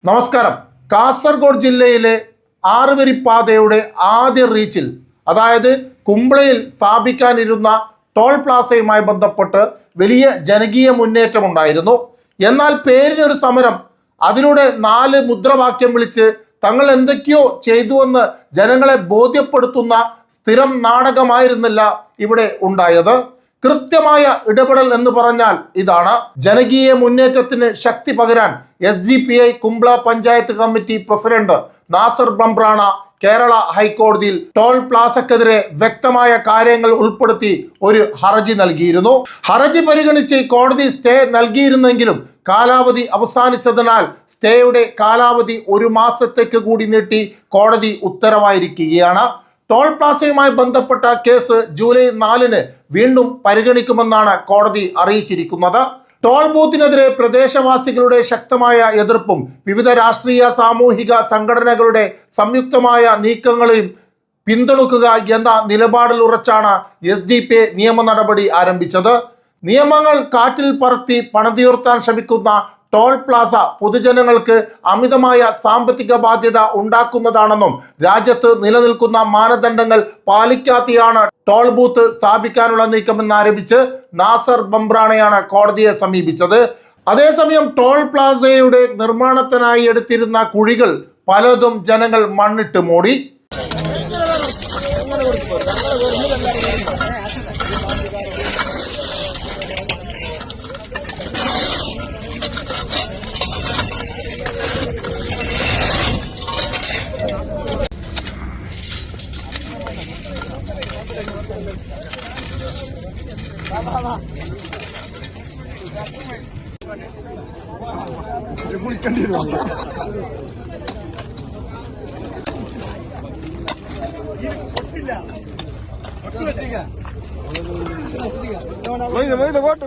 നമസ്കാരം. കാസർഗോഡ് ജില്ലയിലെ ആറുവരിപ്പാതയുടെ ആദ്യ റീച്ചിൽ, അതായത് കുമ്പളയിൽ സ്ഥാപിക്കാനിരുന്ന ടോൾ പ്ലാസയുമായി ബന്ധപ്പെട്ട് വലിയ ജനകീയ മുന്നേറ്റമുണ്ടായിരുന്നു. എന്നാൽ പേരിനൊരു സമരം, അതിലൂടെ 4 മുദ്രാവാക്യം വിളിച്ച് തങ്ങൾ എന്തൊക്കെയോ ചെയ്തുവെന്ന് ജനങ്ങളെ ബോധ്യപ്പെടുത്തുന്ന സ്ഥിരം നാടകമായിരുന്നില്ല ഇവിടെ ഉണ്ടായത്. കൃത്യമായ ഇടപെടൽ എന്ന് പറഞ്ഞാൽ ഇതാണ്. ജനകീയ മുന്നേറ്റത്തിന് ശക്തി പകരാൻ SDPI Kumbla panchayat committee president Nasar Bambrana Kerala ഹൈക്കോടതിയിൽ ടോൾ പ്ലാസക്കെതിരെ വ്യക്തമായ കാര്യങ്ങൾ ഉൾപ്പെടുത്തി ഒരു ഹർജി നൽകിയിരുന്നു. ഹർജി പരിഗണിച്ച് കോടതി സ്റ്റേ നൽകിയിരുന്നെങ്കിലും കാലാവധി അവസാനിച്ചതിനാൽ സ്റ്റേയുടെ കാലാവധി 1 മാസത്തേക്ക് കൂടി നീട്ടി കോടതി ഉത്തരവായിരിക്കുകയാണ്. ടോൾ പ്ലാസയുമായി ബന്ധപ്പെട്ട കേസ് ജൂലൈ 4-ന് വീണ്ടും പരിഗണിക്കുമെന്നാണ് കോടതി അറിയിച്ചിരിക്കുന്നത്. ടോൾ ബൂത്തിനെതിരെ പ്രദേശവാസികളുടെ ശക്തമായ എതിർപ്പും വിവിധ രാഷ്ട്രീയ സാമൂഹിക സംഘടനകളുടെ സംയുക്തമായ നീക്കങ്ങളെയും പിന്തുണക്കുക എന്ന നിലപാടിൽ ഉറച്ചാണ് SDPI നിയമ നടപടി ആരംഭിച്ചത്. നിയമങ്ങൾ കാറ്റിൽ പറത്തി പണിതുയർത്താൻ ശ്രമിക്കുന്ന ടോൾ പ്ലാസ പൊതുജനങ്ങൾക്ക് അമിതമായ സാമ്പത്തിക ബാധ്യത ഉണ്ടാക്കുന്നതാണെന്നും രാജ്യത്ത് നിലനിൽക്കുന്ന മാനദണ്ഡങ്ങൾ പാലിക്കാതെയാണ് ടോൾ ബൂത്ത് സ്ഥാപിക്കാനുള്ള നീക്കമെന്നാരോപിച്ച് നാസർ ബംബ്രാണയാണ് കോടതിയെ സമീപിച്ചത്. അതേസമയം ടോൾ പ്ലാസയുടെ നിർമ്മാണത്തിനായി എടുത്തിരുന്ന കുഴികൾ പലതും ജനങ്ങൾ മണ്ണിട്ട് മൂടി.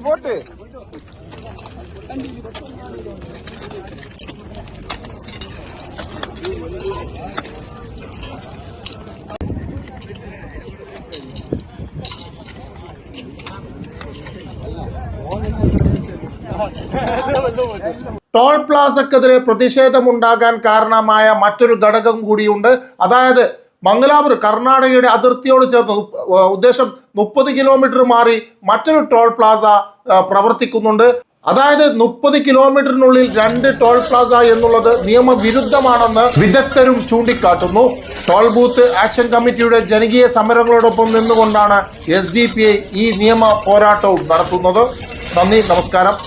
പോട്ട് ടോൾ പ്ലാസക്കെതിരെ പ്രതിഷേധമുണ്ടാകാൻ കാരണമായ മറ്റൊരു ഘടകം കൂടിയുണ്ട്. അതായത് മംഗലാപുരം കർണാടകയുടെ അതിർത്തിയോട് ചേർന്ന് ഉദ്ദേശം 30 കിലോമീറ്റർ മാറി മറ്റൊരു ടോൾ പ്ലാസ പ്രവർത്തിക്കുന്നുണ്ട്. അതായത് 30 കിലോമീറ്ററിനുള്ളിൽ 2 ടോൾ പ്ലാസ എന്നുള്ളത് നിയമവിരുദ്ധമാണെന്ന് വിദഗ്ധരും ചൂണ്ടിക്കാട്ടുന്നു. ടോൾ ബൂത്ത് ആക്ഷൻ കമ്മിറ്റിയുടെ ജനകീയ സമരങ്ങളോടൊപ്പം നിന്നുകൊണ്ടാണ് SDPI ഈ നിയമ പോരാട്ടവും നടത്തുന്നത്. നന്ദി, നമസ്കാരം.